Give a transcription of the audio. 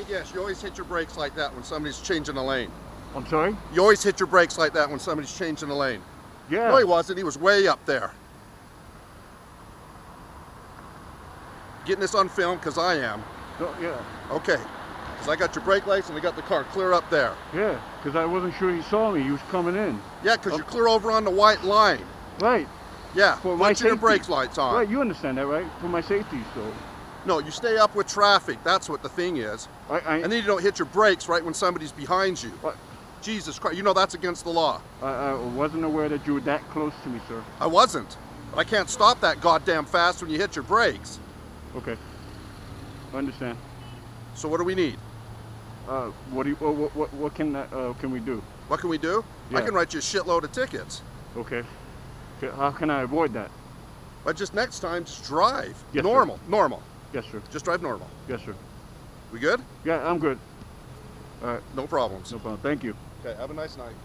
Yes, you always hit your brakes like that when somebody's changing a lane. I'm sorry? You always hit your brakes like that when somebody's changing a lane. Yeah. No, he wasn't. He was way up there. Getting this on film, because I am. Oh, yeah. Okay. Because I got your brake lights and we got the car clear up there. Yeah, because I wasn't sure he saw me. He was coming in. Yeah, because you're clear over on the white line. Right. Yeah, For my put your safety. brake lights on. Right, you understand that, right? For my safety, so. No, you stay up with traffic. That's what the thing is. And then you don't hit your brakes right when somebody's behind you. Jesus Christ, you know that's against the law. I wasn't aware that you were that close to me, sir. I wasn't. But I can't stop that goddamn fast when you hit your brakes. Okay. I understand. So what do we need? What can we do? What can we do? Yeah. I can write you a shitload of tickets. Okay. How can I avoid that? But just next time, just drive. Yes, normal. sir. Normal. Yes, sir. Just drive normal. Yes, sir. We good? Yeah, I'm good. All right. No problems. No problem. Thank you. Okay, have a nice night.